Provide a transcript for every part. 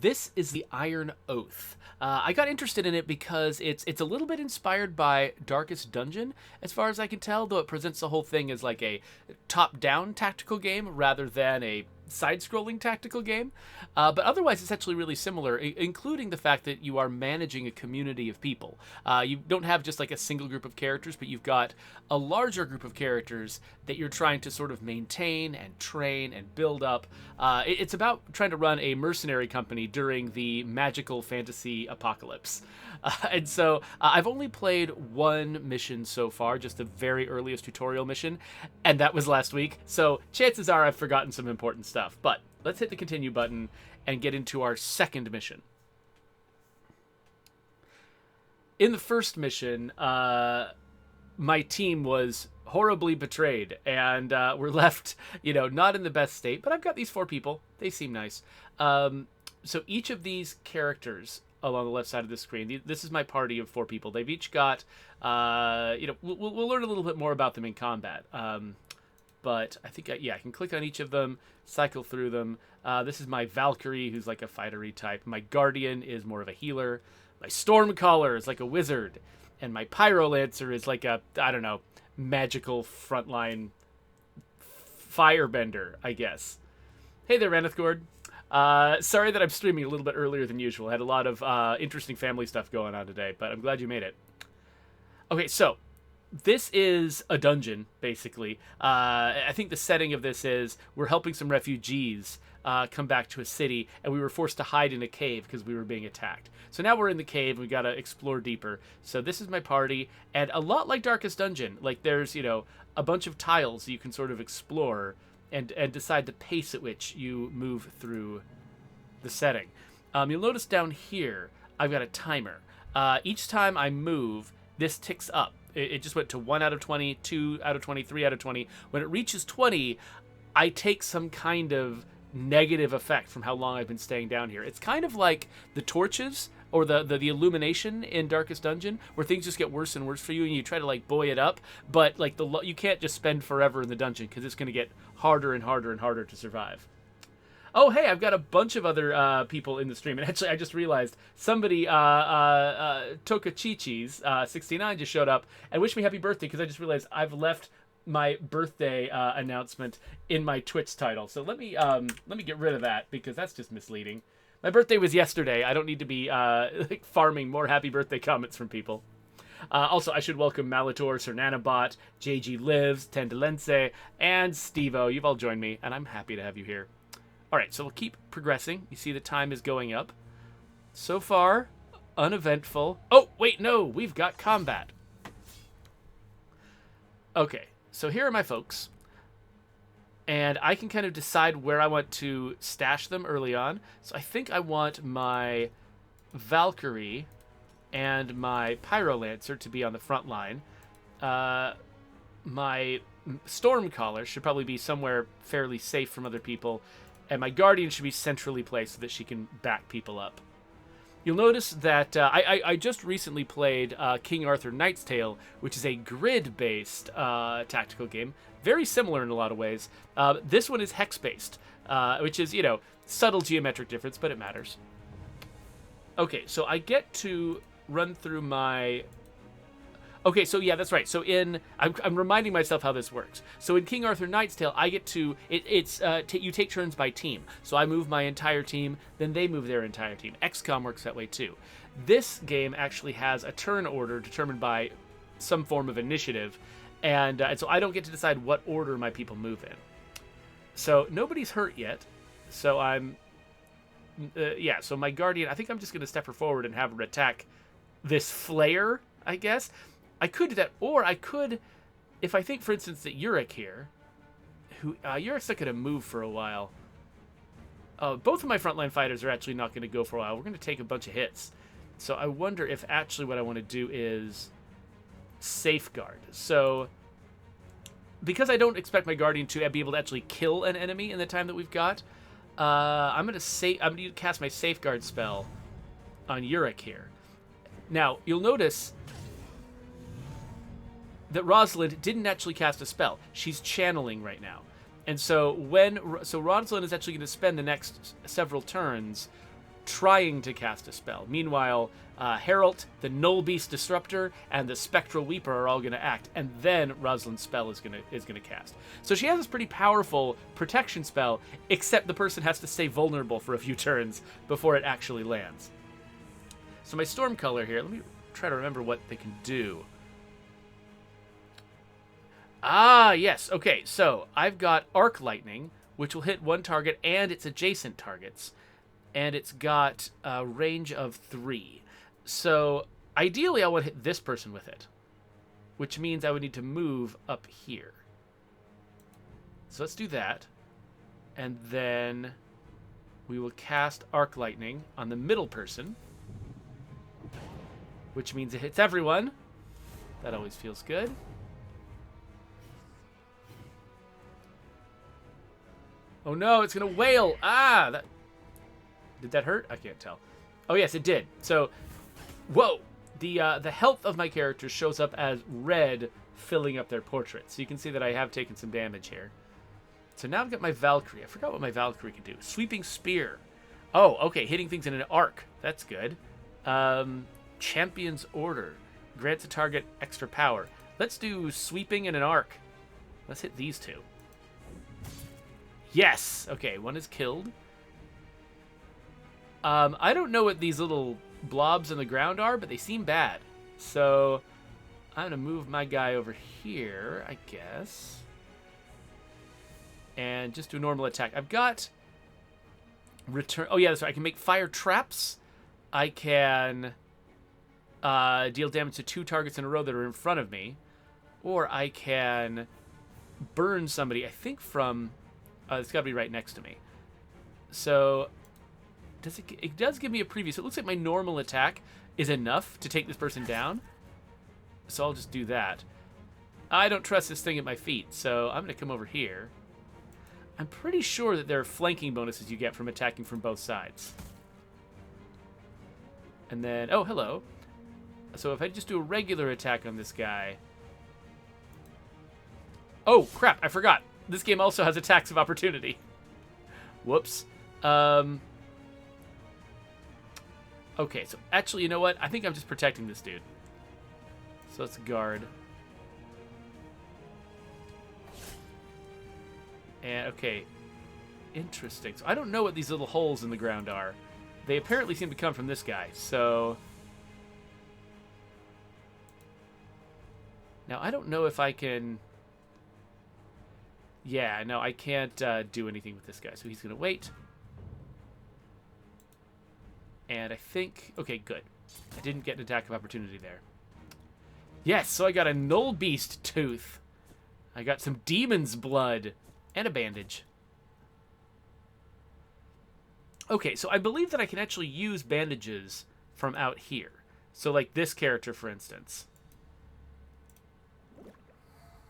This is the Iron Oath. I got interested in it because it's a little bit inspired by Darkest Dungeon, as far as I can tell, though it presents the whole thing as like a top-down tactical game rather than a side-scrolling tactical game. But otherwise, it's actually really similar, including the fact that you are managing a community of people. You don't have just like a single group of characters, but you've got a larger group of characters that you're trying to sort of maintain and train and build up. It's about trying to run a mercenary company during the magical fantasy apocalypse. And so I've only played one mission so far, just the very earliest tutorial mission, and that was last week. So chances are I've forgotten some important stuff. But let's hit the continue button and get into our second mission. In the first mission, my team was horribly betrayed, and we're left, not in the best state. But I've got these 4 people. They seem nice. So each of these characters along the left side of the screen, this is my party of 4 people. They've each got, we'll learn a little bit more about them in combat. But I think, I can click on each of them, cycle through them. This is my Valkyrie, who's like a fightery type. My Guardian is more of a healer. My Stormcaller is like a wizard. And my Pyrolancer is like a, magical frontline firebender, I guess. Hey there, Ranithgord. Sorry that I'm streaming a little bit earlier than usual. I had a lot of interesting family stuff going on today, but I'm glad you made it. Okay, so this is a dungeon, basically. I think the setting of this is we're helping some refugees come back to a city, and we were forced to hide in a cave because we were being attacked. So now we're in the cave, we gotta explore deeper. So this is my party, and a lot like Darkest Dungeon, like there's, a bunch of tiles you can sort of explore and decide the pace at which you move through the setting. You'll notice down here, I've got a timer. Each time I move, this ticks up. It just went to 1 out of 20, 2 out of 20, 3 out of 20. When it reaches 20, I take some kind of negative effect from how long I've been staying down here. It's kind of like the torches or the illumination in Darkest Dungeon, where things just get worse and worse for you, and you try to like buoy it up, but like you can't just spend forever in the dungeon because it's going to get harder and harder and harder to survive. Oh, hey, I've got a bunch of other people in the stream. And actually, I just realized somebody, Toka Chi-Chi's 69 just showed up and wished me happy birthday because I just realized I've left my birthday announcement in my Twitch title. So let me get rid of that because that's just misleading. My birthday was yesterday. I don't need to be farming more happy birthday comments from people. Also, I should welcome Malator, Cernanabot, JG Lives, Tendelense, and Stevo. You've all joined me, and I'm happy to have you here. All right, so we'll keep progressing. You see the time is going up. So far, uneventful. Oh, wait, no, we've got combat. Okay, so here are my folks. And I can kind of decide where I want to stash them early on. So I think I want my Valkyrie and my Pyrolancer to be on the front line. My Stormcaller should probably be somewhere fairly safe from other people. And my Guardian should be centrally placed so that she can back people up. You'll notice that I just recently played King Arthur Knight's Tale, which is a grid-based tactical game. Very similar in a lot of ways. This one is hex-based, which is, subtle geometric difference, but it matters. Okay, so I get to run through my... Okay, so yeah, that's right. So I'm reminding myself how this works. So in King Arthur Knight's Tale, I get to you take turns by team. So I move my entire team, then they move their entire team. XCOM works that way too. This game actually has a turn order determined by some form of initiative, and so I don't get to decide what order my people move in. So nobody's hurt yet. So I'm So my Guardian, I think I'm just going to step her forward and have her attack this flare, I guess. I could do that, or I could, if I think, for instance, that Yurik here, Yurik's not going to move for a while. Both of my frontline fighters are actually not going to go for a while. We're going to take a bunch of hits. So I wonder if actually what I want to do is safeguard. So because I don't expect my Guardian to be able to actually kill an enemy in the time that we've got, I'm going to cast my safeguard spell on Yurik here. Now, you'll notice that Rosalind didn't actually cast a spell. She's channeling right now. And so Rosalind is actually going to spend the next several turns trying to cast a spell. Meanwhile, Herald, the Null Beast Disruptor, and the Spectral Weeper are all going to act, and then Rosalind's spell is going to cast. So she has this pretty powerful protection spell, except the person has to stay vulnerable for a few turns before it actually lands. So my Storm Color here, let me try to remember what they can do. Ah, yes. Okay, so I've got Arc Lightning, which will hit one target and its adjacent targets. And it's got a range of 3. So ideally I would hit this person with it, which means I would need to move up here. So let's do that. And then we will cast Arc Lightning on the middle person, which means it hits everyone. That always feels good. Oh no, it's going to wail. Ah, that... Did that hurt? I can't tell. Oh yes, it did. So, whoa. The health of my character shows up as red, filling up their portrait. So you can see that I have taken some damage here. So now I've got my Valkyrie. I forgot what my Valkyrie can do. Sweeping Spear. Oh, okay. Hitting things in an arc. That's good. Champion's Order. Grants a target extra power. Let's do sweeping in an arc. Let's hit these two. Yes! Okay, one is killed. I don't know what these little blobs on the ground are, but they seem bad. So I'm going to move my guy over here, I guess. And just do a normal attack. I've got return... Oh, yeah, that's right. I can make fire traps. I can deal damage to 2 targets in a row that are in front of me. Or I can burn somebody, I think from... it's got to be right next to me. So... It does give me a preview. So it looks like my normal attack is enough to take this person down. So I'll just do that. I don't trust this thing at my feet, so I'm going to come over here. I'm pretty sure that there are flanking bonuses you get from attacking from both sides. And then, oh, hello. So if I just do a regular attack on this guy... Oh, crap, I forgot. This game also has attacks of opportunity. Whoops. Okay, so actually, you know what? I think I'm just protecting this dude. So let's guard. And, okay. Interesting. So I don't know what these little holes in the ground are. They apparently seem to come from this guy, so... Now, I don't know if I can... Yeah, no, I can't do anything with this guy, so he's going to wait. And I think... Okay, good. I didn't get an attack of opportunity there. Yes, so I got a Null Beast Tooth. I got some Demon's Blood. And a bandage. Okay, so I believe that I can actually use bandages from out here. So like this character, for instance.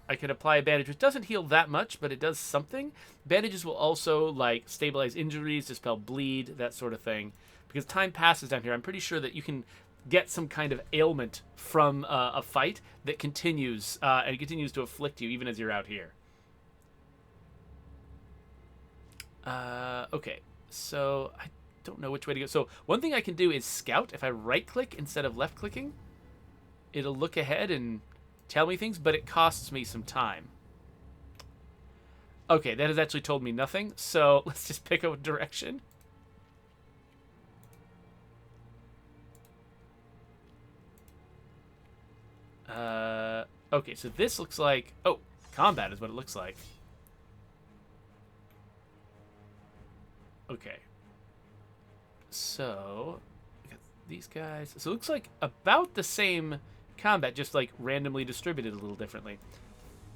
I can apply a bandage, which doesn't heal that much, but it does something. Bandages will also like stabilize injuries, dispel bleed, that sort of thing. Because time passes down here, I'm pretty sure that you can get some kind of ailment from a fight that continues and continues to afflict you even as you're out here. Okay, so I don't know which way to go. So one thing I can do is scout. If I right-click instead of left-clicking, it'll look ahead and tell me things, but it costs me some time. Okay, that has actually told me nothing, so let's just pick a direction. Okay, so this looks like... Oh, combat is what it looks like. Okay. So, we got these guys. So it looks like about the same combat, just like randomly distributed a little differently.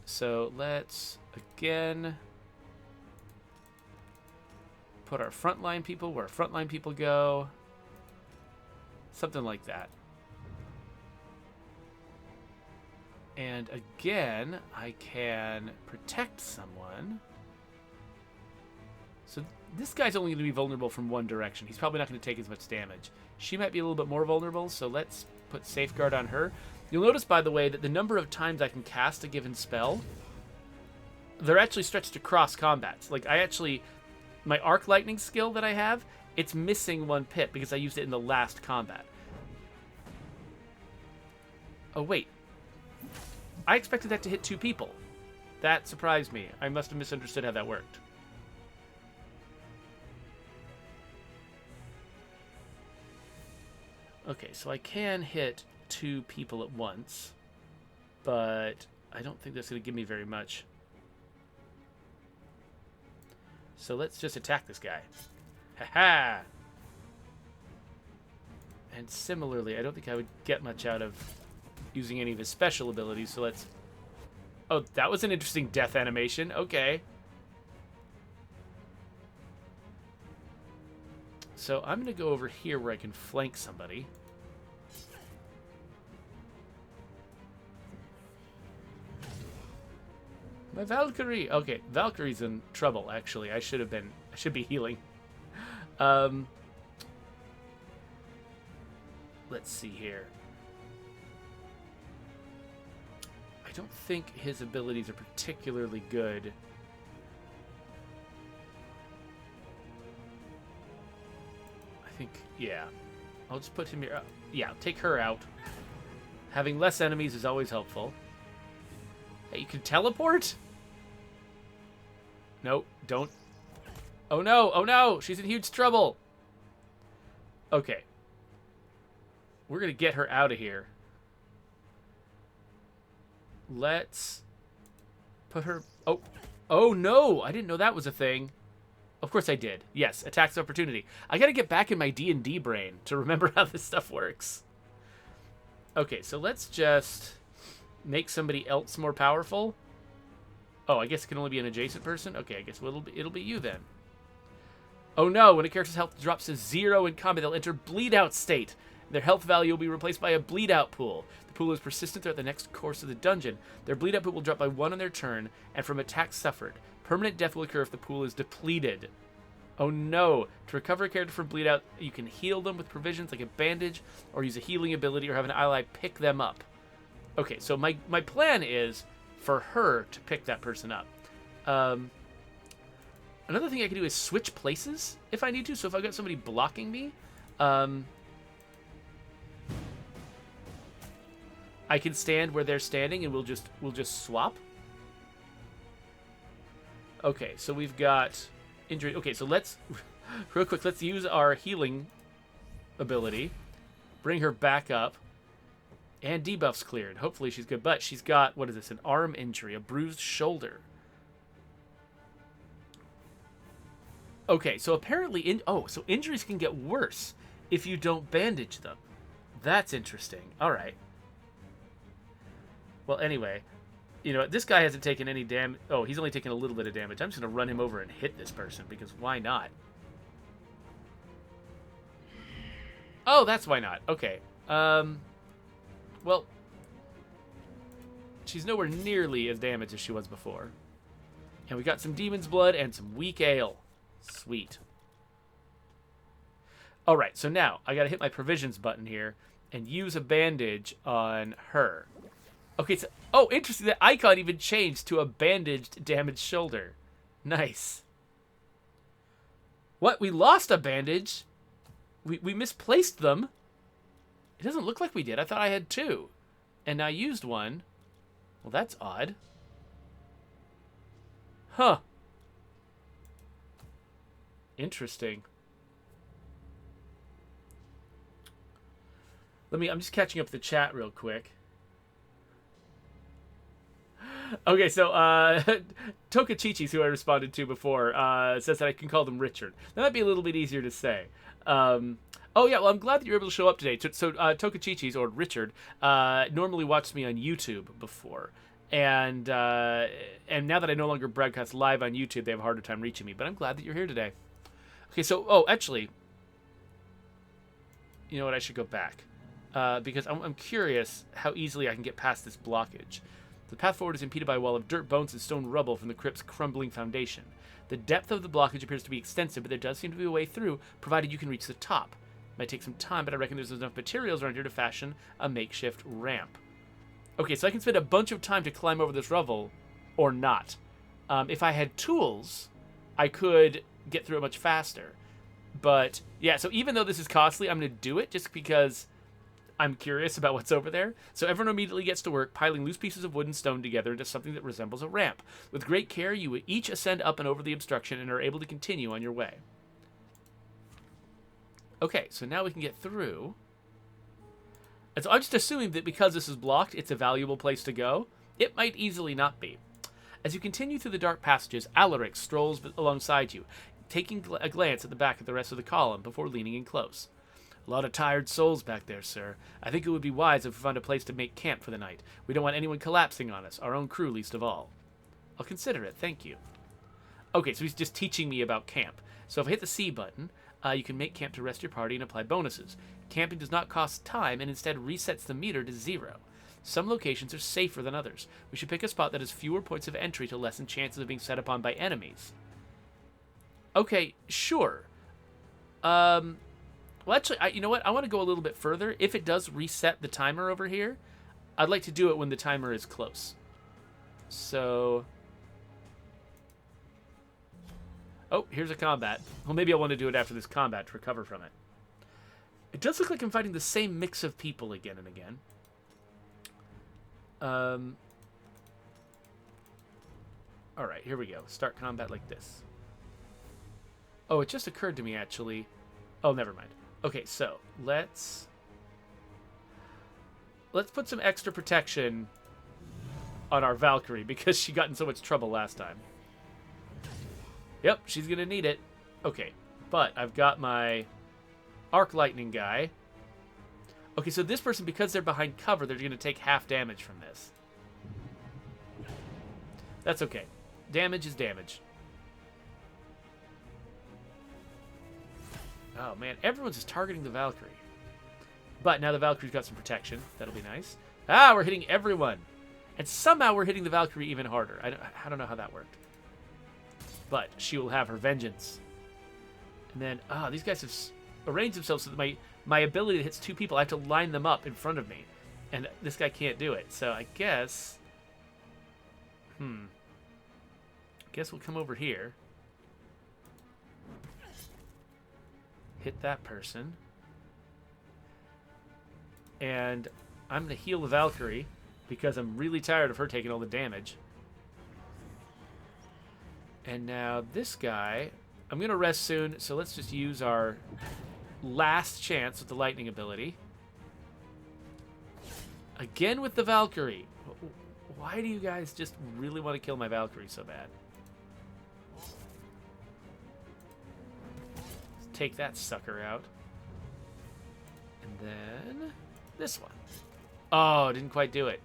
So let's, again, put our frontline people where frontline people go. Something like that. And again, I can protect someone. So this guy's only going to be vulnerable from one direction. He's probably not going to take as much damage. She might be a little bit more vulnerable, so let's put Safeguard on her. You'll notice, by the way, that the number of times I can cast a given spell, they're actually stretched across combats. Like, my Arc Lightning skill that I have It's missing 1 pip because I used it in the last combat. Oh, wait. I expected that to hit 2 people. That surprised me. I must have misunderstood how that worked. Okay, so I can hit 2 people at once, but I don't think that's going to give me very much. So let's just attack this guy. Ha-ha! And similarly, I don't think I would get much out of using any of his special abilities, so let's... Oh, that was an interesting death animation. Okay. So I'm going to go over here where I can flank somebody. My Valkyrie. Okay, Valkyrie's in trouble, actually. I should be healing. Let's see here. I don't think his abilities are particularly good. I think, yeah. I'll just put him here. Yeah, take her out. Having less enemies is always helpful. Hey, you can teleport? Nope, don't. Oh no, oh no, she's in huge trouble. Okay. We're gonna get her out of here. Let's put her... Oh, oh no, I didn't know that was a thing. Of course I did. Yes, attacks of opportunity. I gotta get back in my D&D brain to remember how this stuff works. Okay, so let's just make somebody else more powerful. Oh, I guess it can only be an adjacent person? Okay, I guess it'll be you then. Oh no, when a character's health drops to 0 in combat, they'll enter bleed out state. Their health value will be replaced by a bleed out pool. The pool is persistent throughout the next course of the dungeon. Their bleed out pool will drop by 1 on their turn, and from attacks suffered. Permanent death will occur if the pool is depleted. Oh no. To recover a character from bleed out, you can heal them with provisions like a bandage, or use a healing ability, or have an ally pick them up. Okay, so my plan is for her to pick that person up. Another thing I can do is switch places if I need to. So if I've got somebody blocking me, I can stand where they're standing, and we'll just swap. Okay, so we've got injury. Okay, so let's real quick. Let's use our healing ability. Bring her back up, and debuffs cleared. Hopefully she's good. But she's got, what is this? An arm injury, a bruised shoulder. Okay, so apparently so injuries can get worse if you don't bandage them. That's interesting. All right. Well, anyway, you know, this guy hasn't taken any damage. Oh, he's only taken a little bit of damage. I'm just going to run him over and hit this person, because why not? Oh, that's why not. Okay. Well, she's nowhere nearly as damaged as she was before. And we got some demon's blood and some weak ale. Sweet. All right, so now I got to hit my provisions button here and use a bandage on her. Okay, so... Oh, interesting. The icon even changed to a bandaged, damaged shoulder. Nice. What? We lost a bandage? We misplaced them? It doesn't look like we did. I thought I had 2. And I used 1. Well, that's odd. Huh. Interesting. I'm just catching up with the chat real quick. Okay, so Tokachichis, who I responded to before, says that I can call them Richard. That might be a little bit easier to say. Oh yeah, well I'm glad that you're able to show up today. So Tokachichis, or Richard, normally watched me on YouTube before, and now that I no longer broadcast live on YouTube, they have a harder time reaching me. But I'm glad that you're here today. Okay, so actually, you know what? I should go back because I'm curious how easily I can get past this blockage. The path forward is impeded by a wall of dirt, bones, and stone rubble from the crypt's crumbling foundation. The depth of the blockage appears to be extensive, but there does seem to be a way through, provided you can reach the top. It might take some time, but I reckon there's enough materials around here to fashion a makeshift ramp. Okay, so I can spend a bunch of time to climb over this rubble, or not. If I had tools, I could get through it much faster. But yeah, so even though this is costly, I'm going to do it just because I'm curious about what's over there. So everyone immediately gets to work piling loose pieces of wood and stone together into something that resembles a ramp. With great care, you each ascend up and over the obstruction and are able to continue on your way. Okay, so now we can get through. And so I'm just assuming that because this is blocked, it's a valuable place to go. It might easily not be. As you continue through the dark passages, Alaric strolls alongside you, taking a glance at the back of the rest of the column before leaning in close. A lot of tired souls back there, sir. I think it would be wise if we found a place to make camp for the night. We don't want anyone collapsing on us, our own crew least of all. I'll consider it, thank you. Okay, so he's just teaching me about camp. So if I hit the C button, you can make camp to rest your party and apply bonuses. Camping does not cost time and instead resets the meter to 0. Some locations are safer than others. We should pick a spot that has fewer points of entry to lessen chances of being set upon by enemies. Okay, sure. Well, actually, you know what? I want to go a little bit further. If it does reset the timer over here, I'd like to do it when the timer is close. So... oh, here's a combat. Well, maybe I want to do it after this combat to recover from it. It does look like I'm fighting the same mix of people again and again. Alright, here we go. Start combat like this. Oh, it just occurred to me, actually. Oh, never mind. Okay, so let's put some extra protection on our Valkyrie because she got in so much trouble last time. Yep, she's going to need it. Okay, but I've got my arc lightning guy. Okay, so this person, because they're behind cover, they're going to take half damage from this. That's okay. Damage is damage. Oh, man. Everyone's just targeting the Valkyrie. But now the Valkyrie's got some protection. That'll be nice. Ah, we're hitting everyone. And somehow we're hitting the Valkyrie even harder. I don't know how that worked. But she will have her vengeance. And then, these guys have arranged themselves so that my ability hits 2 people. I have to line them up in front of me. And this guy can't do it. So I guess... guess we'll come over here. Hit that person. And I'm going to heal the Valkyrie because I'm really tired of her taking all the damage. And now this guy, I'm going to rest soon, so let's just use our last chance with the lightning ability. Again with the Valkyrie. Why do you guys just really want to kill my Valkyrie so bad? Let's take that sucker out. And then this one. Oh, didn't quite do it.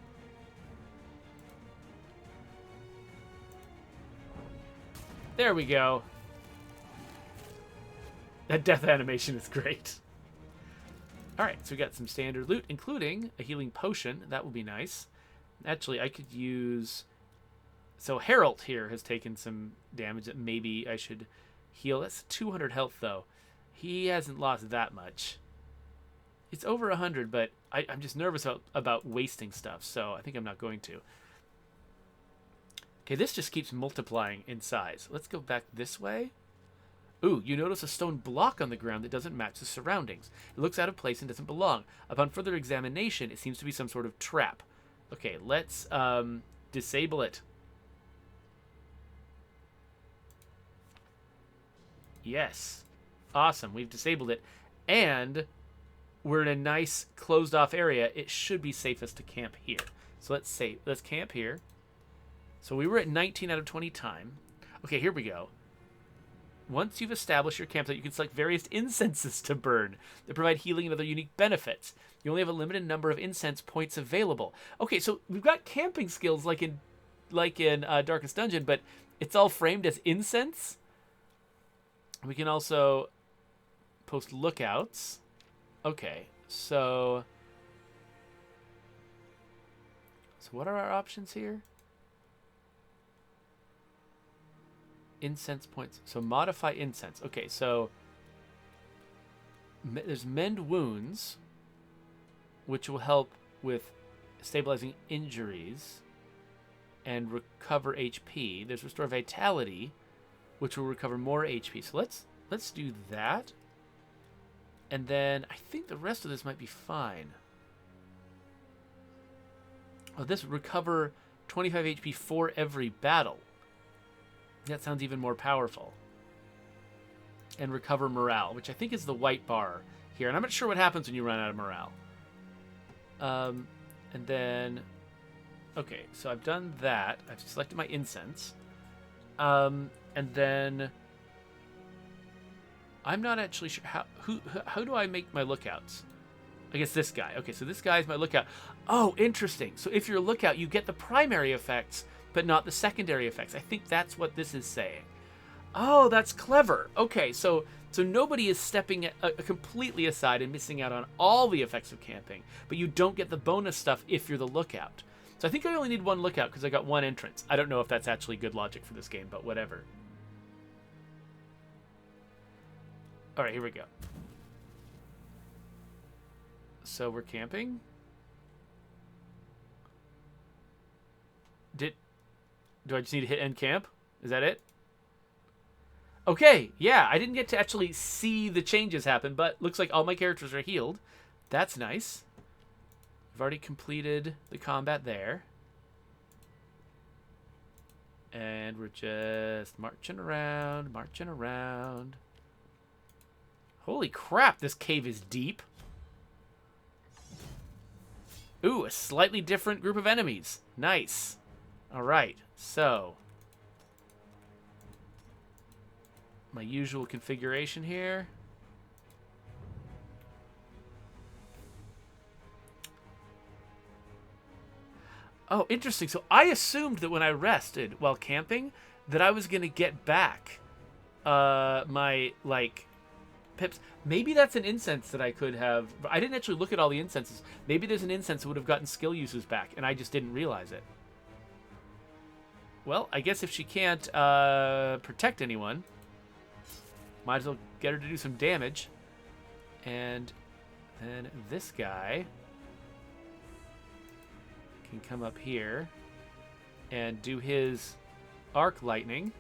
There we go. That death animation is great. Alright, so we got some standard loot, including a healing potion. That would be nice. Actually, I could use... so Herald here has taken some damage that maybe I should heal. That's 200 health, though. He hasn't lost that much. It's over 100, but I'm just nervous about wasting stuff, so I think I'm not going to. Okay, this just keeps multiplying in size. Let's go back this way. Ooh, you notice a stone block on the ground that doesn't match the surroundings. It looks out of place and doesn't belong. Upon further examination, it seems to be some sort of trap. Okay, let's disable it. Yes. Awesome, we've disabled it. And we're in a nice closed-off area. It should be safest to camp here. So let's camp here. So we were at 19 out of 20 time. Okay, here we go. Once you've established your campsite, you can select various incenses to burn that provide healing and other unique benefits. You only have a limited number of incense points available. Okay, so we've got camping skills like in Darkest Dungeon, but it's all framed as incense. We can also post lookouts. Okay, so what are our options here? Incense points. So modify incense. Okay, so there's mend wounds, which will help with stabilizing injuries and recover HP. There's restore vitality, which will recover more HP. So let's do that. And then I think the rest of this might be fine. Oh, this recover 25 HP for every battle. That sounds even more powerful. And recover morale, which I think is the white bar here. And I'm not sure what happens when you run out of morale. And then... Okay, so I've done that. I've selected my incense. And then... I'm not actually sure how do I make my lookouts? I guess this guy. Okay, so this guy is my lookout. Oh, interesting. So if you're a lookout, you get the primary effects, but not the secondary effects. I think that's what this is saying. Oh, that's clever. Okay, so nobody is stepping completely aside and missing out on all the effects of camping, but you don't get the bonus stuff if you're the lookout. So I think I only need one lookout because I got one entrance. I don't know if that's actually good logic for this game, but whatever. All right, here we go. So we're camping. Do I just need to hit end camp? Is that it? Okay, yeah, I didn't get to actually see the changes happen, but looks like all my characters are healed. That's nice. I've already completed the combat there. And we're just marching around, marching around. Holy crap, this cave is deep. Ooh, a slightly different group of enemies. Nice. All right, so... my usual configuration here. Oh, interesting. So I assumed that when I rested while camping that I was going to get back my, like... pips. Maybe that's an incense that I could have... I didn't actually look at all the incenses. Maybe there's an incense that would have gotten skill uses back, and I just didn't realize it. Well, I guess if she can't protect anyone, might as well get her to do some damage. And then this guy can come up here and do his arc lightning.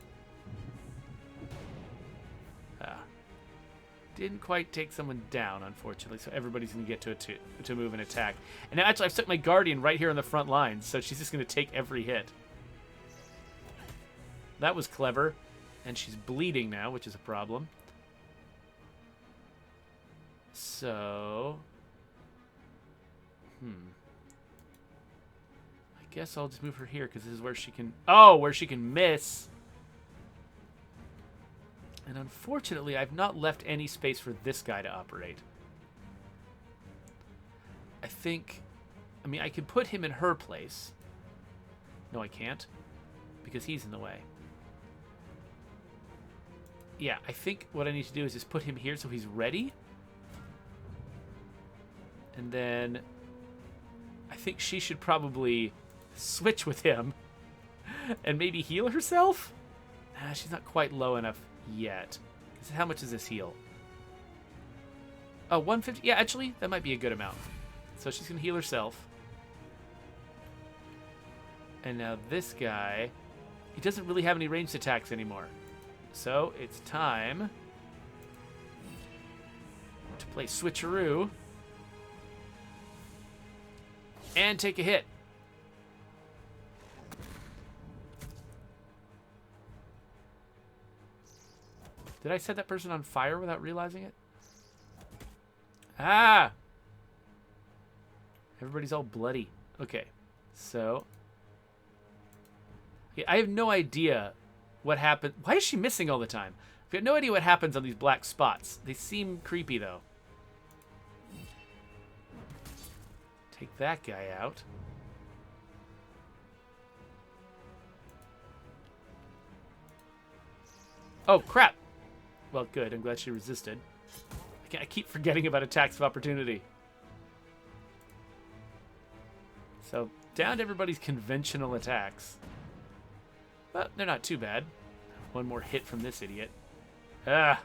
Didn't quite take someone down, unfortunately, so everybody's going to get to move and attack. And now, actually, I've set my Guardian right here on the front lines, so she's just going to take every hit. That was clever. And she's bleeding now, which is a problem. So... I guess I'll just move her here, because this is where she can... Oh, where she can miss! And unfortunately, I've not left any space for this guy to operate. I think... I mean, I could put him in her place. No, I can't. Because he's in the way. Yeah, I think what I need to do is just put him here so he's ready. And then... I think she should probably switch with him. And maybe heal herself? Nah, she's not quite low enough yet. Because how much does this heal? Oh, 150. Yeah, actually, that might be a good amount. So she's going to heal herself. And now this guy, he doesn't really have any ranged attacks anymore. So it's time to play switcheroo and take a hit. Did I set that person on fire without realizing it? Ah! Everybody's all bloody. Okay, so... yeah, I have no idea what happened. Why is she missing all the time? I've got no idea what happens on these black spots. They seem creepy, though. Take that guy out. Oh, crap! Well, good. I'm glad she resisted. I keep forgetting about attacks of opportunity. So, down to everybody's conventional attacks. But they're not too bad. One more hit from this idiot. Ah!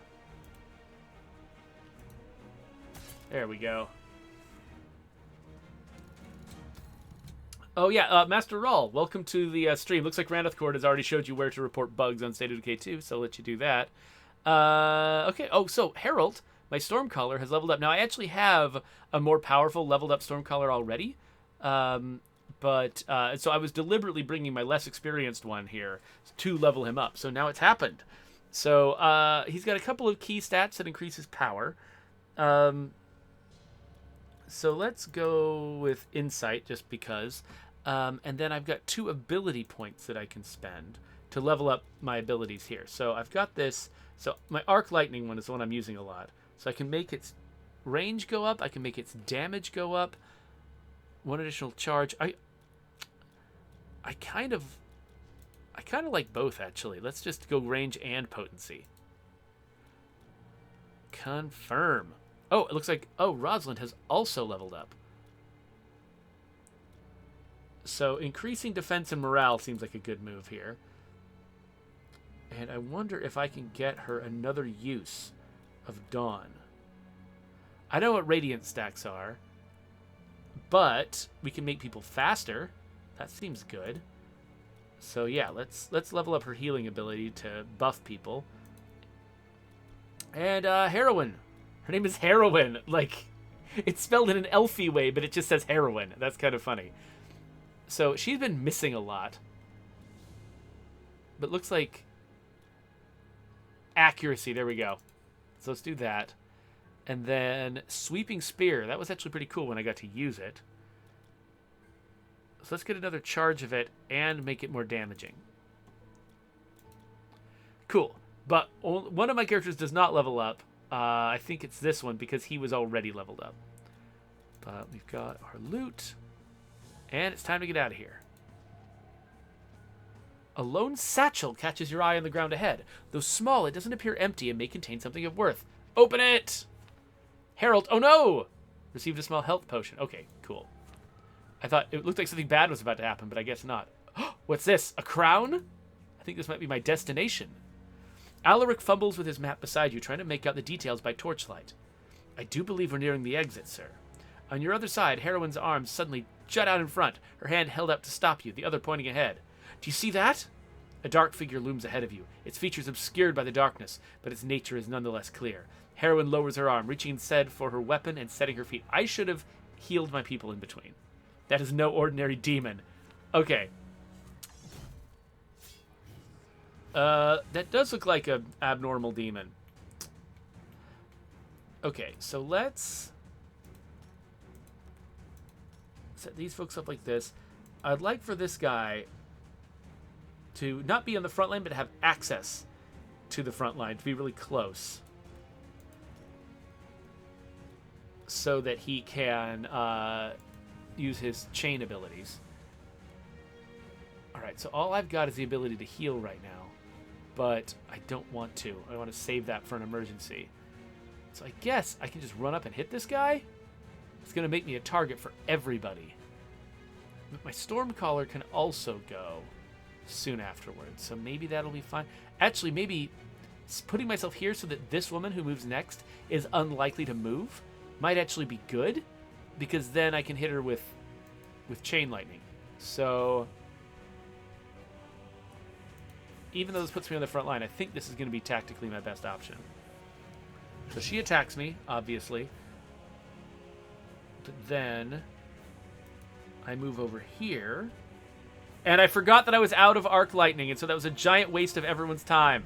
There we go. Oh, yeah, Master Rawl, welcome to the stream. Looks like Ranethcord has already showed you where to report bugs on State of Decay 2, so I'll let you do that. Okay, oh, so Harold, my Stormcaller has leveled up. Now, I actually have a more powerful leveled up Stormcaller already. But so I was deliberately bringing my less experienced one here to level him up. So now it's happened. So he's got a couple of key stats that increase his power. So let's go with Insight just because. And then I've got 2 ability points that I can spend to level up my abilities here. So I've got this. So my Arc Lightning one is the one I'm using a lot. So I can make its range go up. I can make its damage go up. 1 additional charge. I kind of like both, actually. Let's just go range and potency. Confirm. Oh, it looks like... Oh, Rosalind has also leveled up. So increasing defense and morale seems like a good move here. And I wonder if I can get her another use of Dawn. I know what Radiant stacks are, but we can make people faster. That seems good. So yeah, let's level up her healing ability to buff people. And Heroine. Her name is Heroine. Like, it's spelled in an elfy way, but it just says Heroine. That's kind of funny. So she's been missing a lot. But looks like accuracy. There we go. So let's do that. And then Sweeping Spear. That was actually pretty cool when I got to use it. So let's get another charge of it and make it more damaging. Cool. But one of my characters does not level up. I think it's this one because he was already leveled up. But we've got our loot. And it's time to get out of here. A lone satchel catches your eye on the ground ahead. Though small, it doesn't appear empty and may contain something of worth. Open it! Harold, oh no! Received a small health potion. Okay, cool. I thought it looked like something bad was about to happen, but I guess not. What's this? A crown? I think this might be my destination. Alaric fumbles with his map beside you, trying to make out the details by torchlight. I do believe we're nearing the exit, sir. On your other side, Heroine's arms suddenly jut out in front, her hand held out to stop you, the other pointing ahead. Do you see that? A dark figure looms ahead of you, its features obscured by the darkness, but its nature is nonetheless clear. Heroine lowers her arm, reaching instead for her weapon and setting her feet. I should have healed my people in between. That is no ordinary demon. Okay. That does look like an abnormal demon. Okay, so let's set these folks up like this. I'd like for this guy to not be on the front line, but have access to the front line, to be really close. So that he can use his chain abilities. Alright, so all I've got is the ability to heal right now. But I don't want to. I want to save that for an emergency. So I guess I can just run up and hit this guy? It's going to make me a target for everybody. But my Stormcaller can also go soon afterwards, so maybe that'll be fine. Actually, maybe putting myself here so that this woman who moves next is unlikely to move might actually be good, because then I can hit her with Chain Lightning. So even though this puts me on the front line, I think this is going to be tactically my best option. So she attacks me, obviously. But then I move over here. And I forgot that I was out of Arc Lightning, and so that was a giant waste of everyone's time.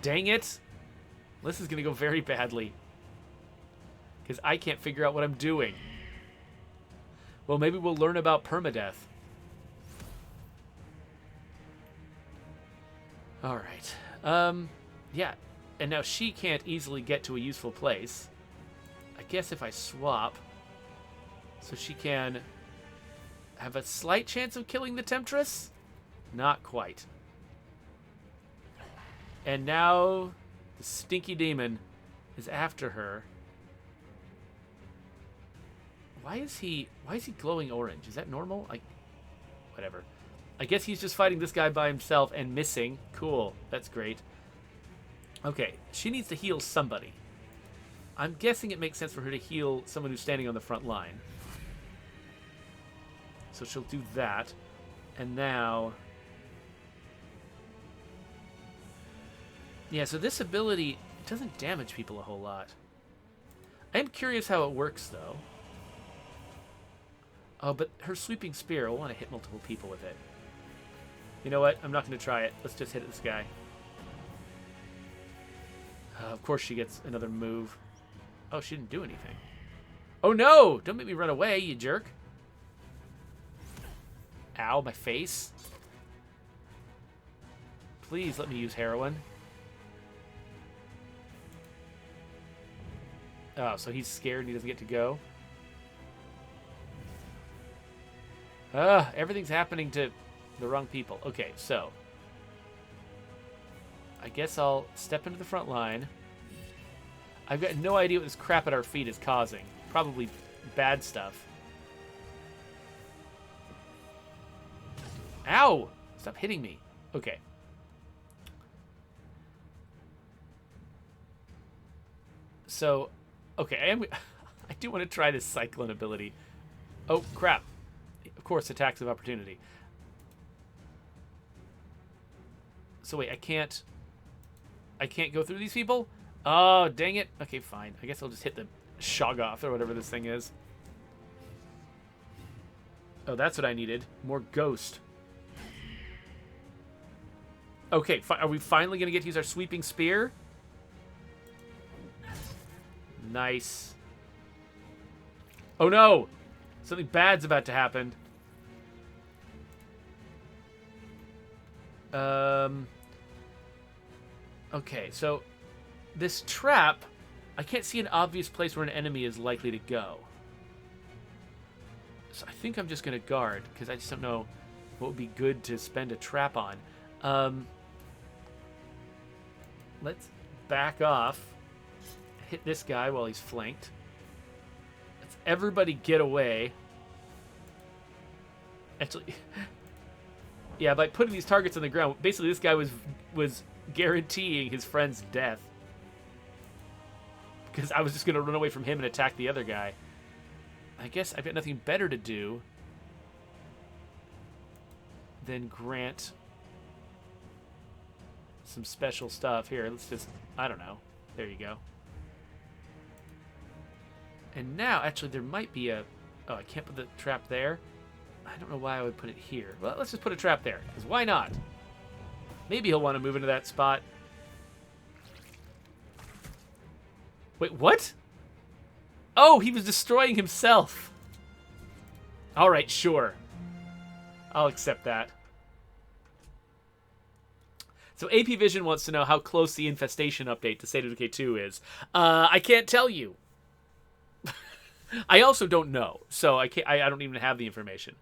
Dang it. This is going to go very badly. Because I can't figure out what I'm doing. Well, maybe we'll learn about permadeath. Alright. Yeah. And now she can't easily get to a useful place. I guess if I swap, so she can have a slight chance of killing the Temptress? Not quite. And now the stinky demon is after her. Why is he glowing orange? Is that normal? Whatever. I guess he's just fighting this guy by himself and missing. Cool. That's great. Okay, she needs to heal somebody. I'm guessing it makes sense for her to heal someone who's standing on the front line. So she'll do that. And now... yeah, so this ability doesn't damage people a whole lot. I am curious how it works, though. Oh, but her sweeping spear, I want to hit multiple people with it. You know what? I'm not going to try it. Let's just hit this guy. Of course she gets another move. Oh, she didn't do anything. Oh, no! Don't make me run away, you jerk. Ow, my face. Please let me use heroin. Oh, so he's scared and he doesn't get to go. Everything's happening to the wrong people. Okay, so I guess I'll step into the front line. I've got no idea what this crap at our feet is causing. Probably bad stuff. Ow! Stop hitting me. Okay. So, okay, I do want to try this cyclone ability. Oh, crap. Of course, attacks of opportunity. So wait, I can't go through these people? Oh, dang it. Okay, fine. I guess I'll just hit the Shoggoth or whatever this thing is. Oh, that's what I needed. More ghost. Okay, are we finally going to get to use our sweeping spear? Nice. Oh no! Something bad's about to happen. Okay, so this trap, I can't see an obvious place where an enemy is likely to go. So I think I'm just going to guard, because I just don't know what would be good to spend a trap on. Let's back off. Hit this guy while he's flanked. Let's everybody get away. Actually, yeah, by putting these targets on the ground, basically this guy was guaranteeing his friend's death. Because I was just going to run away from him and attack the other guy. I guess I've got nothing better to do than grant some special stuff. Here, let's just, I don't know. There you go. And now, actually, there might be a... Oh, I can't put the trap there. I don't know why I would put it here. Well, let's just put a trap there, because why not? Maybe he'll want to move into that spot. Wait, what? Oh, he was destroying himself. All right, sure. I'll accept that. So AP Vision wants to know how close the infestation update to State of Decay 2 is. I can't tell you. I also don't know, so I don't even have the information.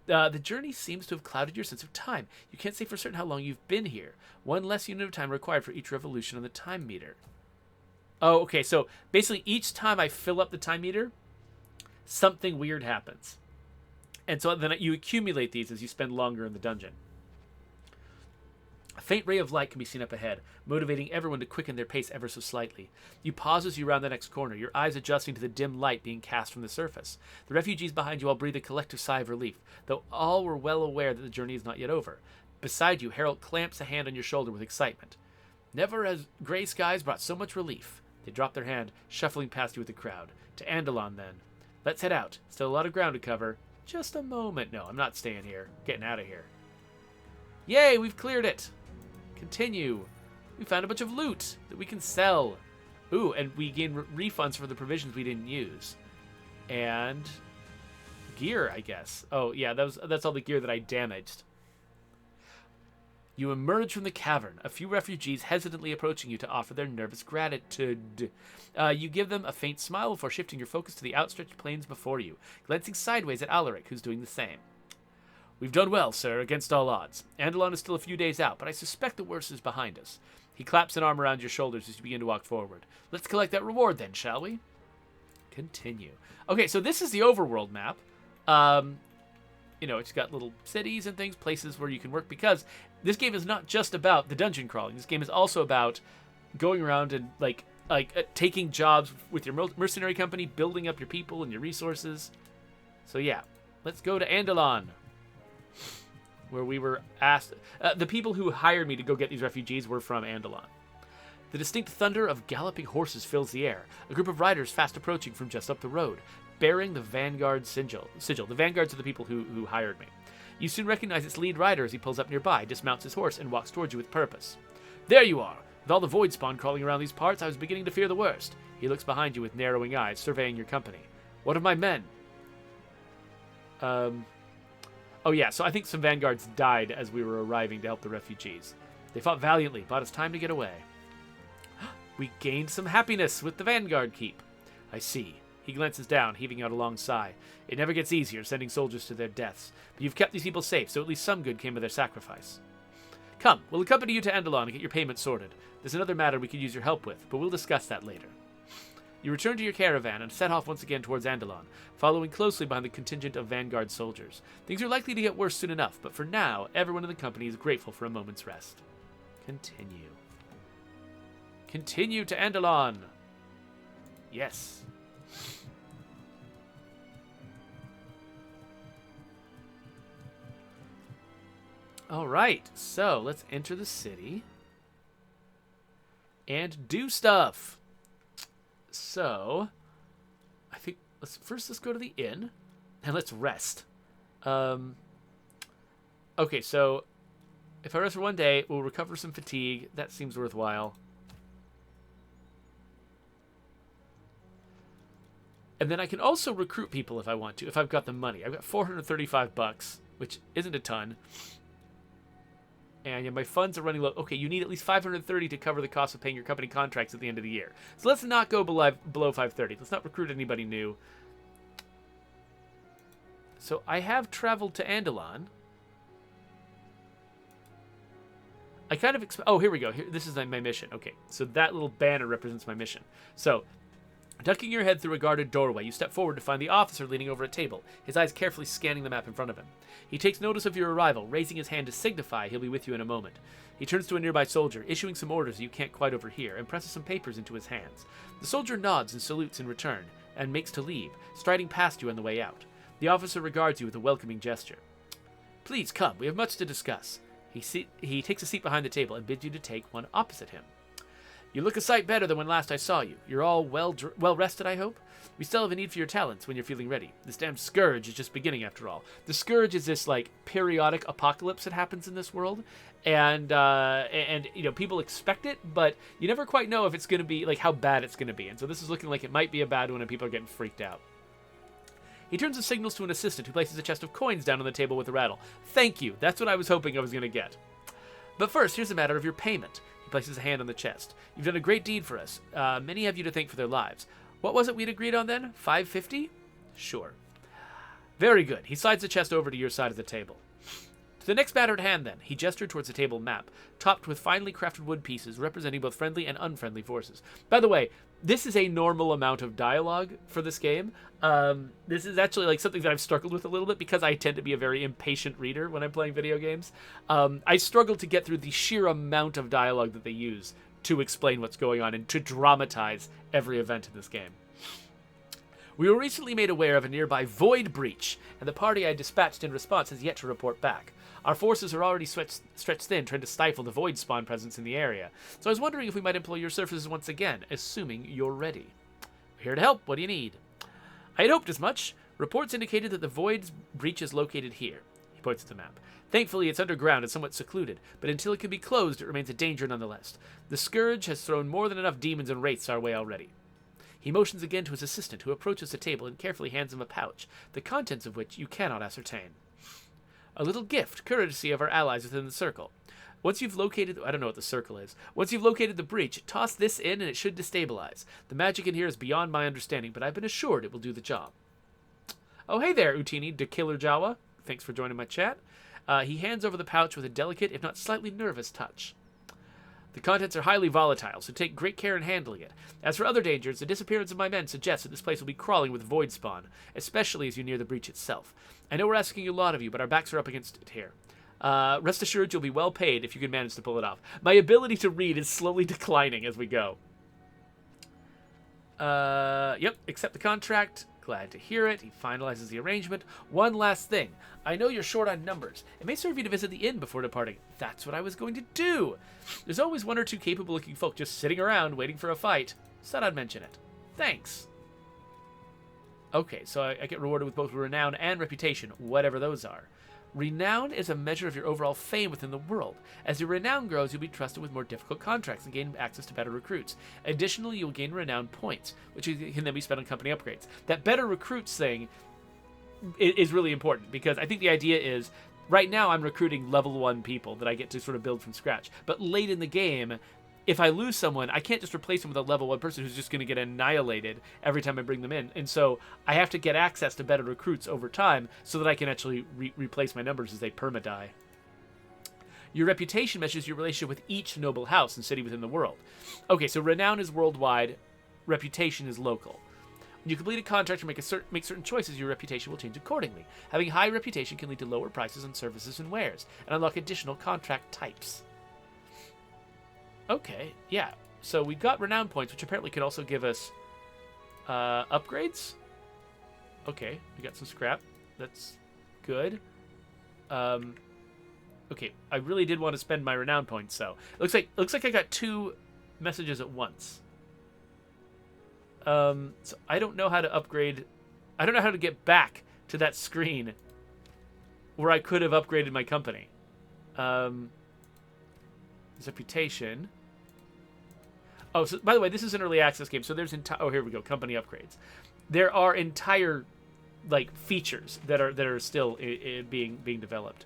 The journey seems to have clouded your sense of time. You can't say for certain how long you've been here. One less unit of time required for each revolution on the time meter. Oh, okay, so basically each time I fill up the time meter, something weird happens. And so then you accumulate these as you spend longer in the dungeon. A faint ray of light can be seen up ahead, motivating everyone to quicken their pace ever so slightly. You pause as you round the next corner, your eyes adjusting to the dim light being cast from the surface. The refugees behind you all breathe a collective sigh of relief, though all were well aware that the journey is not yet over. Beside you, Harold clamps a hand on your shoulder with excitement. Never has gray skies brought so much relief. They drop their hand, shuffling past you with the crowd. To Andalon, then. Let's head out. Still a lot of ground to cover. Just a moment. No, I'm not staying here. Getting out of here. Yay, we've cleared it. Continue. We found a bunch of loot that we can sell. Ooh, and we gain refunds for the provisions we didn't use. And gear, I guess. Oh, yeah, that's all the gear that I damaged. You emerge from the cavern, a few refugees hesitantly approaching you to offer their nervous gratitude. You give them a faint smile before shifting your focus to the outstretched plains before you, glancing sideways at Alaric, who's doing the same. We've done well, sir, against all odds. Andalon is still a few days out, but I suspect the worst is behind us. He claps an arm around your shoulders as you begin to walk forward. Let's collect that reward then, shall we? Continue. Okay, so this is the overworld map. You know, it's got little cities and things, places where you can work, because this game is not just about the dungeon crawling. This game is also about going around and, taking jobs with your mercenary company, building up your people and your resources. So, yeah, let's go to Andalon, where we were asked... the people who hired me to go get these refugees were from Andalon. The distinct thunder of galloping horses fills the air, a group of riders fast approaching from just up the road, bearing the Vanguard sigil. The Vanguards are the people who hired me. You soon recognize its lead rider as he pulls up nearby, dismounts his horse, and walks towards you with purpose. There you are! With all the void spawn crawling around these parts, I was beginning to fear the worst. He looks behind you with narrowing eyes, surveying your company. What of my men? Oh yeah, so I think some Vanguards died as we were arriving to help the refugees. They fought valiantly, but it's time to get away. We gained some happiness with the Vanguard keep. I see. He glances down, heaving out a long sigh. It never gets easier sending soldiers to their deaths, but you've kept these people safe, so at least some good came of their sacrifice. Come, we'll accompany you to Andalon and get your payment sorted. There's another matter we could use your help with, but we'll discuss that later. You return to your caravan and set off once again towards Andalon, following closely behind the contingent of Vanguard soldiers. Things are likely to get worse soon enough, but for now, everyone in the company is grateful for a moment's rest. Continue. Continue to Andalon! Yes. Alright, so let's enter the city and do stuff. So, I think let's go to the inn and let's rest. Okay, so if I rest for one day, we'll recover some fatigue. That seems worthwhile. And then I can also recruit people if I want to, if I've got the money. I've got $435, which isn't a ton. And yeah, my funds are running low. Okay, you need at least 530 to cover the cost of paying your company contracts at the end of the year. So let's not go below 530. Let's not recruit anybody new. So I have traveled to Andalon. I kind of oh, here we go. This is my mission. Okay, so that little banner represents my mission. So, ducking your head through a guarded doorway, you step forward to find the officer leaning over a table, his eyes carefully scanning the map in front of him. He takes notice of your arrival, raising his hand to signify he'll be with you in a moment. He turns to a nearby soldier, issuing some orders you can't quite overhear, and presses some papers into his hands. The soldier nods and salutes in return, and makes to leave, striding past you on the way out. The officer regards you with a welcoming gesture. Please come, we have much to discuss. He takes a seat behind the table and bids you to take one opposite him. You look a sight better than when last I saw you. You're all well rested, I hope? We still have a need for your talents when you're feeling ready. This damn scourge is just beginning after all. The scourge is this, like, periodic apocalypse that happens in this world. And you know, people expect it, but you never quite know if it's going to be, like, how bad it's going to be. And so this is looking like it might be a bad one and people are getting freaked out. He turns and signals to an assistant who places a chest of coins down on the table with a rattle. Thank you. That's what I was hoping I was going to get. But first, here's a matter of your payment. He places a hand on the chest. You've done a great deed for us. Many have you to thank for their lives. What was it we'd agreed on then? $550? Sure. Very good. He slides the chest over to your side of the table. To the next matter at hand, then, he gestured towards the table map, topped with finely crafted wood pieces representing both friendly and unfriendly forces. By the way, this is a normal amount of dialogue for this game. This is actually like something that I've struggled with a little bit because I tend to be a very impatient reader when I'm playing video games. I struggle to get through the sheer amount of dialogue that they use to explain what's going on and to dramatize every event in this game. We were recently made aware of a nearby void breach, and the party I dispatched in response has yet to report back. Our forces are already stretched thin, trying to stifle the void spawn presence in the area. So I was wondering if we might employ your services once again, assuming you're ready. We're here to help. What do you need? I had hoped as much. Reports indicated that the void breach is located here. He points at the map. Thankfully, it's underground and somewhat secluded, but until it can be closed, it remains a danger nonetheless. The Scourge has thrown more than enough demons and wraiths our way already. He motions again to his assistant, who approaches the table and carefully hands him a pouch, the contents of which you cannot ascertain. A little gift, courtesy of our allies within the circle. Once you've located... I don't know what the circle is. Once you've located the breach, toss this in and it should destabilize. The magic in here is beyond my understanding, but I've been assured it will do the job. Oh, hey there, Utini de Killer Jawa. Thanks for joining my chat. He hands over the pouch with a delicate, if not slightly nervous, touch. The contents are highly volatile, so take great care in handling it. As for other dangers, the disappearance of my men suggests that this place will be crawling with void spawn, especially as you near the breach itself. I know we're asking a lot of you, but our backs are up against it here. Rest assured you'll be well paid if you can manage to pull it off. My ability to read is slowly declining as we go. Yep, accept the contract. Glad to hear it. He finalizes the arrangement. One last thing. I know you're short on numbers. It may serve you to visit the inn before departing. That's what I was going to do. There's always one or two capable-looking folk just sitting around waiting for a fight. Said I'd mention it. Thanks. Okay, so I get rewarded with both renown and reputation, whatever those are. Renown is a measure of your overall fame within the world. As your renown grows, you'll be trusted with more difficult contracts and gain access to better recruits. Additionally, you'll gain renown points, which can then be spent on company upgrades. That better recruits thing is really important, because I think the idea is, right now I'm recruiting level 1 people that I get to sort of build from scratch. But late in the game, if I lose someone, I can't just replace them with a level 1 person who's just going to get annihilated every time I bring them in. And so I have to get access to better recruits over time so that I can actually replace my numbers as they perma-die. Your reputation measures your relationship with each noble house and city within the world. Okay, so renown is worldwide, reputation is local. When you complete a contract or make certain choices, your reputation will change accordingly. Having high reputation can lead to lower prices on services and wares, and unlock additional contract types. Okay, yeah. So we got renown points, which apparently could also give us upgrades. Okay, we got some scrap. That's good. Okay, I really did want to spend my renown points, so looks like I got 2 messages at once. So I don't know how to upgrade. I don't know how to get back to that screen where I could have upgraded my company. Reputation. Oh, so by the way, this is an early access game, so there's oh, here we go, company upgrades. There are entire like features that are still being developed.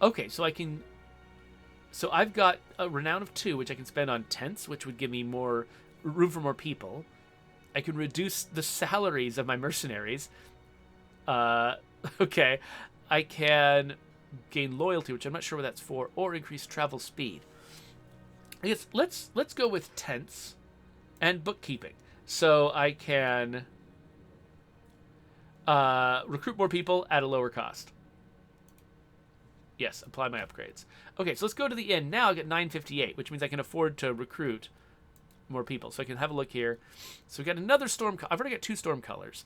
Okay, so I've got a renown of 2, which I can spend on tents, which would give me more room for more people. I can reduce the salaries of my mercenaries. Okay, I can gain loyalty, which I'm not sure what that's for, or increase travel speed. I guess let's go with tents and bookkeeping. So I can recruit more people at a lower cost. Yes, apply my upgrades. Okay, so let's go to the inn. Now I get 958, which means I can afford to recruit more people. So I can have a look here. So we got another storm. I've already got 2 storm colors.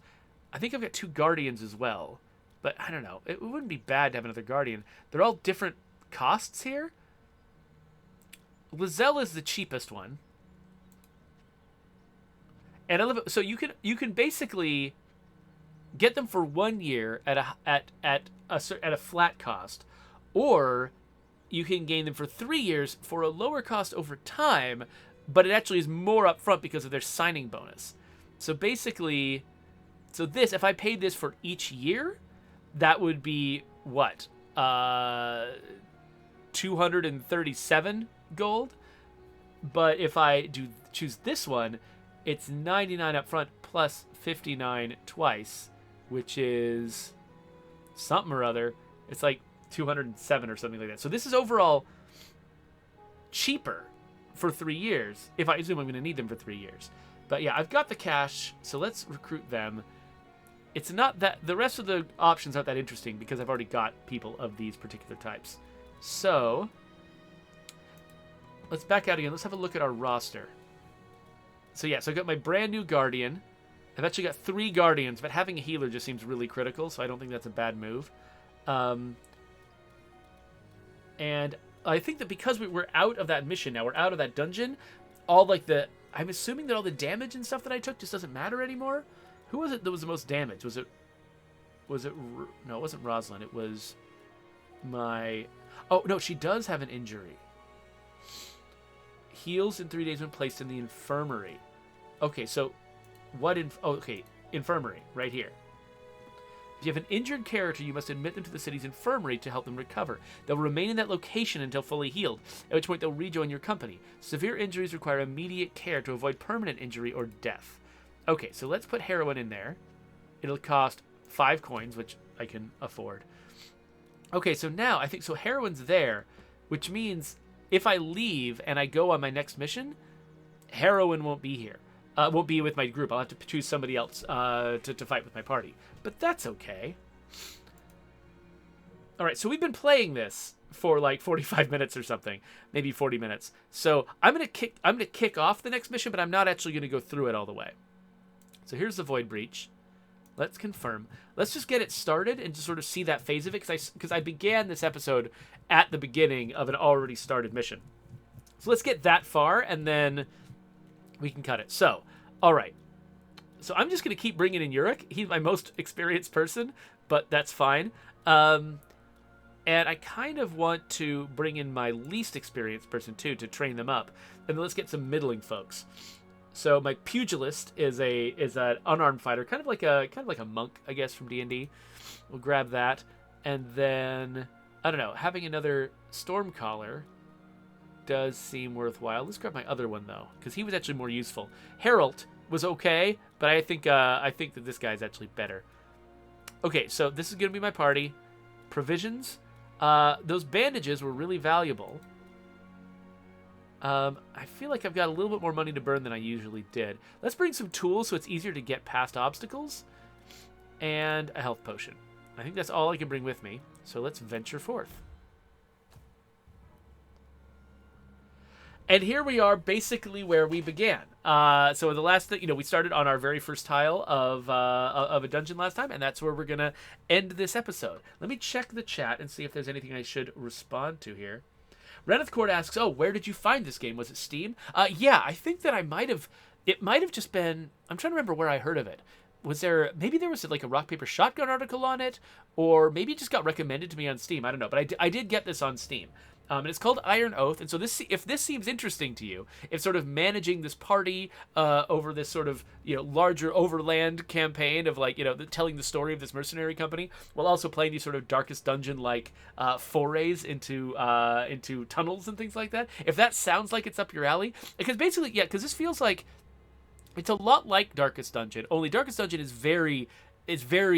I think I've got 2 guardians as well. But I don't know. It wouldn't be bad to have another guardian. They're all different costs here. Lizelle is the cheapest one. And I love it. So you can basically get them for 1 year at a flat cost, or you can gain them for 3 years for a lower cost over time, but it actually is more upfront because of their signing bonus. So basically, this, if I paid this for each year, that would be what? 237 gold. But if I choose this one, it's 99 up front plus 59 twice, which is something or other. It's like 207 or something like that. So this is overall cheaper for 3 years, if I assume I'm going to need them for 3 years. But yeah, I've got the cash, so let's recruit them. It's not that the rest of the options aren't that interesting because I've already got people of these particular types. So let's back out again. Let's have a look at our roster. So yeah, so I've got my brand new guardian. I've actually got 3 guardians, but having a healer just seems really critical, so I don't think that's a bad move. And I think that because we're out of that mission now, we're out of that dungeon, I'm assuming that all the damage and stuff that I took just doesn't matter anymore. Who was it that was the most damage? No, it wasn't Rosalind. It was oh, no, she does have an injury. Heals in 3 days when placed in the infirmary. Okay, so infirmary, right here. If you have an injured character, you must admit them to the city's infirmary to help them recover. They'll remain in that location until fully healed, at which point they'll rejoin your company. Severe injuries require immediate care to avoid permanent injury or death. Okay, so let's put heroin in there. It'll cost 5 coins, which I can afford. Okay, so now I think heroin's there, which means if I leave and I go on my next mission, heroin won't be here. Won't be with my group. I'll have to choose somebody else to fight with my party. But that's okay. All right, so we've been playing this for like 45 minutes or something, maybe 40 minutes. So I'm gonna kick off the next mission, but I'm not actually gonna go through it all the way. So here's the Void Breach. Let's confirm. Let's just get it started and just sort of see that phase of it, because I began this episode at the beginning of an already started mission. So let's get that far, and then we can cut it. So, all right. So I'm just going to keep bringing in Yurik. He's my most experienced person, but that's fine. And I kind of want to bring in my least experienced person, too, to train them up. And then let's get some middling folks. So my pugilist is an unarmed fighter, kind of like a monk, I guess, from D&D. We'll grab that, and then I don't know, having another Stormcaller does seem worthwhile. Let's grab my other one though, because he was actually more useful. Herald was okay, but I think that this guy's actually better. Okay, so this is gonna be my party. Provisions. Those bandages were really valuable. I feel like I've got a little bit more money to burn than I usually did. Let's bring some tools so it's easier to get past obstacles. And a health potion. I think that's all I can bring with me. So let's venture forth. And here we are basically where we began. So the last thing, we started on our very first tile of a dungeon last time, and that's where we're going to end this episode. Let me check the chat and see if there's anything I should respond to here. Reneth Cord asks, "Oh, where did you find this game? Was it Steam?" Yeah, I think that it might have just been, I'm trying to remember where I heard of it. Maybe there was like a Rock Paper Shotgun article on it, or maybe it just got recommended to me on Steam. I don't know, but I did get this on Steam. And it's called Iron Oath. And so if this seems interesting to you, if sort of managing this party over this sort of larger overland campaign of telling the story of this mercenary company, while also playing these sort of Darkest Dungeon like forays into tunnels and things like that, if that sounds like it's up your alley, because basically because this feels like it's a lot like Darkest Dungeon, only Darkest Dungeon is very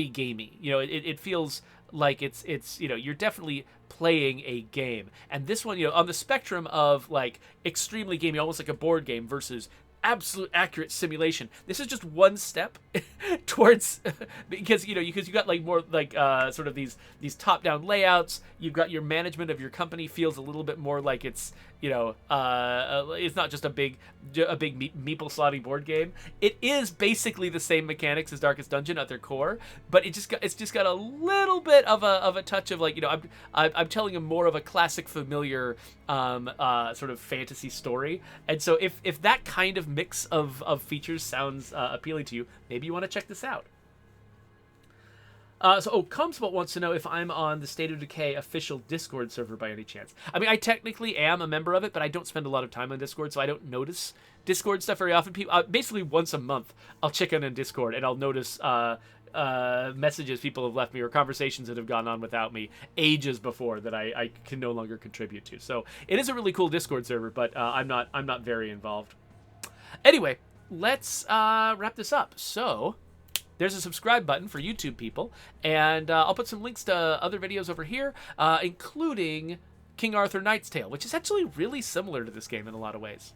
gamey. It feels like it's you're definitely playing a game, and this one on the spectrum of like extremely gamey, almost like a board game, versus absolute accurate simulation. This is just one step towards because you got like more like sort of these top-down layouts. You've got your management of your company feels a little bit more like it's it's not just a big meeple slotty board game. It is basically the same mechanics as Darkest Dungeon at their core, but it's just got a little bit of a touch of like I'm telling a more of a classic familiar sort of fantasy story. And so if that kind of mix of features sounds appealing to you, maybe you want to check this out. Comspot wants to know if I'm on the State of Decay official Discord server by any chance. I mean, I technically am a member of it, but I don't spend a lot of time on Discord, so I don't notice Discord stuff very often. Basically, once a month, I'll check in on Discord, and I'll notice messages people have left me or conversations that have gone on without me ages before that I can no longer contribute to. So it is a really cool Discord server, but I'm not very involved. Anyway, let's wrap this up. So there's a subscribe button for YouTube people, and I'll put some links to other videos over here, including King Arthur Knight's Tale, which is actually really similar to this game in a lot of ways.